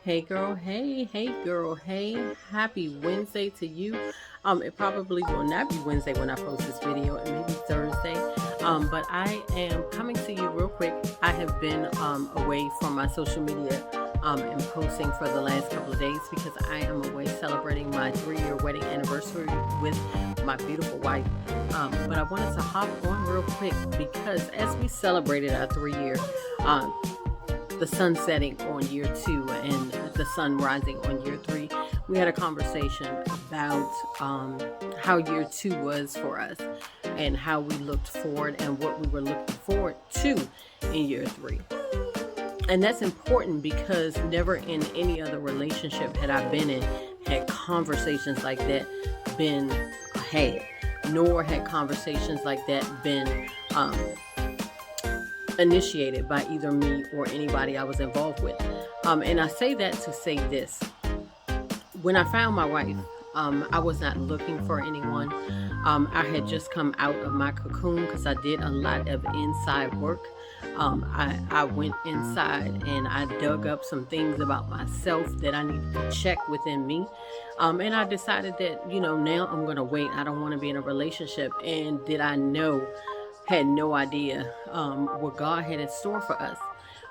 Hey girl, hey girl, hey, happy Wednesday to you. It probably will not be Wednesday when I post this video, it may be Thursday. But I am coming to you real quick. I have been away from my social media and posting for the last couple of days because I am away celebrating my 3-year wedding anniversary with my beautiful wife. But I wanted to hop on real quick because as we celebrated our 3-year the sun setting on year 2 and the sun rising on year 3, we had a conversation about how year 2 was for us and how we looked forward and what we were looking forward to in year 3. And that's important because never in any other relationship had I been in had conversations like that been had, nor had conversations like that been initiated by either me or anybody I was involved with. And I say that to say this. When I found my wife, I was not looking for anyone. I had just come out of my cocoon because I did a lot of inside work. I went inside and I dug up some things about myself that I needed to check within me. And I decided that, now I'm going to wait. I don't want to be in a relationship. And had no idea what God had in store for us.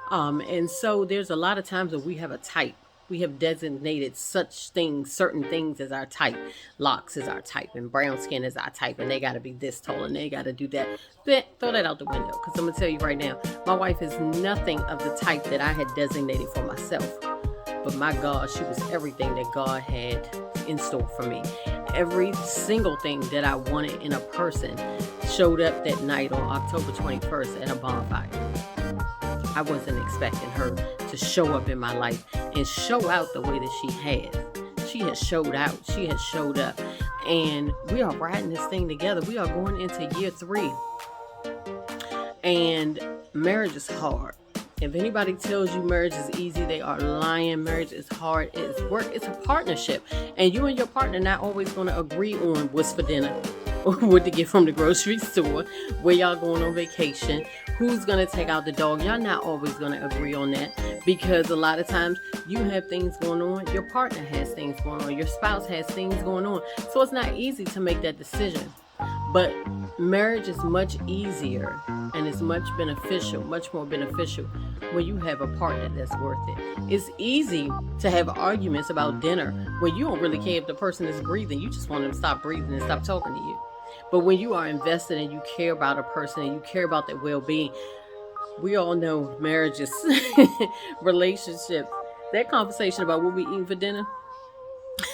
And so there's a lot of times that we have a type. We have designated certain things as our type. Locks is our type, and brown skin is our type, and they got to be this tall, and they got to do that. But throw that out the window, because I'm going to tell you right now, my wife is nothing of the type that I had designated for myself. But my God, she was everything that God had in store for me. Every single thing that I wanted in a person showed up that night on October 21st at a bonfire. I wasn't expecting her to show up in my life and show out the way that she has. She has showed out. She has showed up. And we are riding this thing together. We are going into year 3. And marriage is hard. If anybody tells you marriage is easy, they are lying. Marriage is hard. It's work. It's a partnership. And you and your partner not always going to agree on what's for dinner, or what to get from the grocery store, where y'all going on vacation, who's going to take out the dog. Y'all not always going to agree on that, because a lot of times you have things going on, your partner has things going on, your spouse has things going on. So it's not easy to make that decision. But marriage is much easier and it's much more beneficial when you have a partner that's worth it. It's easy to have arguments about dinner when you don't really care if the person is breathing. You just want them to stop breathing and stop talking to you. But when you are invested and you care about a person and you care about their well-being, we all know marriages, relationships, that conversation about what we eating for dinner,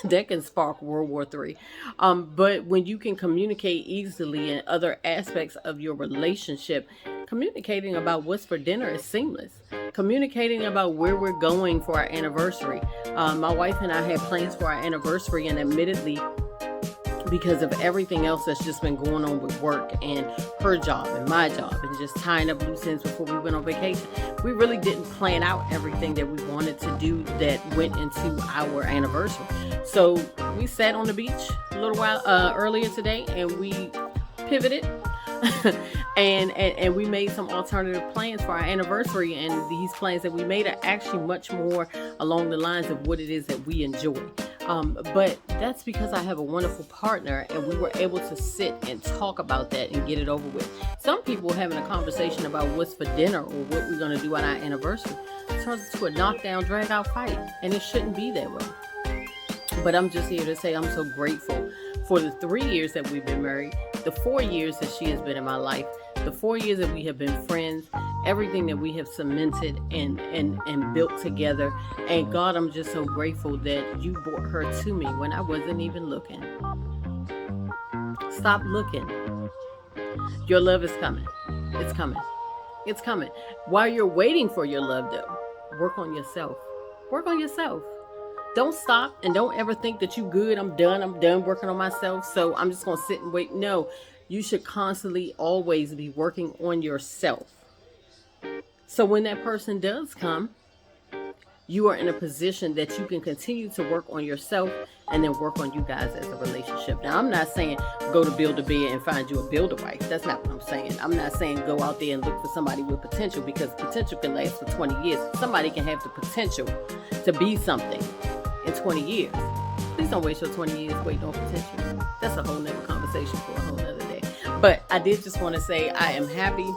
that can spark World War III. But when you can communicate easily in other aspects of your relationship, communicating about what's for dinner is seamless. Communicating about where we're going for our anniversary. My wife and I had plans for our anniversary, and admittedly, because of everything else that's just been going on with work and her job and my job and just tying up loose ends before we went on vacation, we really didn't plan out everything that we wanted to do that went into our anniversary. So we sat on the beach a little while earlier today, and we pivoted and we made some alternative plans for our anniversary. And these plans that we made are actually much more along the lines of what it is that we enjoy. But that's because I have a wonderful partner, and we were able to sit and talk about that and get it over with. Some people having a conversation about what's for dinner or what we're going to do on our anniversary turns into a knockdown, drag out fight, and it shouldn't be that way. But I'm just here to say I'm so grateful for the 3 years that we've been married, the 4 years that she has been in my life, the 4 years that we have been friends, everything that we have cemented and built together. And God, I'm just so grateful that you brought her to me when I wasn't even looking. Stop looking. Your love is coming. It's coming. It's coming. While you're waiting for your love, though, work on yourself. Work on yourself. Don't stop, and don't ever think that you good. I'm done working on myself, so I'm just going to sit and wait. No, you should constantly always be working on yourself. So when that person does come, you are in a position that you can continue to work on yourself and then work on you guys as a relationship. Now, I'm not saying go to Build-A-Bear and find you a builder-wife. That's not what I'm saying. I'm not saying go out there and look for somebody with potential, because potential can last for 20 years. Somebody can have the potential to be something in 20 years. Please don't waste your 20 years waiting on potential. That's a whole nother conversation for a whole nother day. But I did just want to say I am happy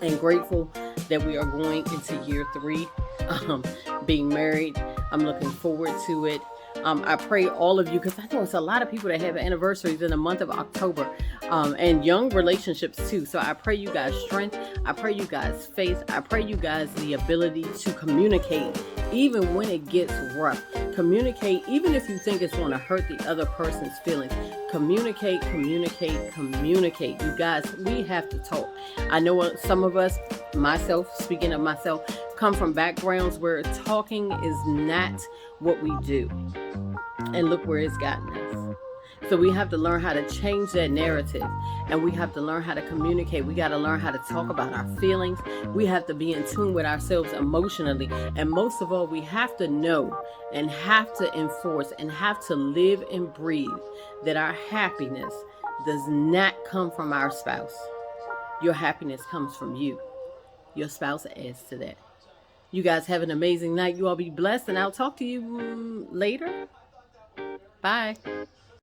and grateful that we are going into year 3, being married. I'm looking forward to it. I pray all of you, because I know it's a lot of people that have anniversaries in the month of October, and young relationships too. So I pray you guys strength. I pray you guys faith. I pray you guys the ability to communicate even when it gets rough. Communicate even if you think it's going to hurt the other person's feelings. Communicate, communicate, communicate. You guys, we have to talk. I know some of us, myself, speaking of myself, come from backgrounds where talking is not what we do. And look where it's gotten us. So we have to learn how to change that narrative, and we have to learn how to communicate. We got to learn how to talk about our feelings. We have to be in tune with ourselves emotionally. And most of all, we have to know and have to enforce and have to live and breathe that our happiness does not come from our spouse. Your happiness comes from you. Your spouse adds to that. You guys have an amazing night. You all be blessed, and I'll talk to you later. Bye.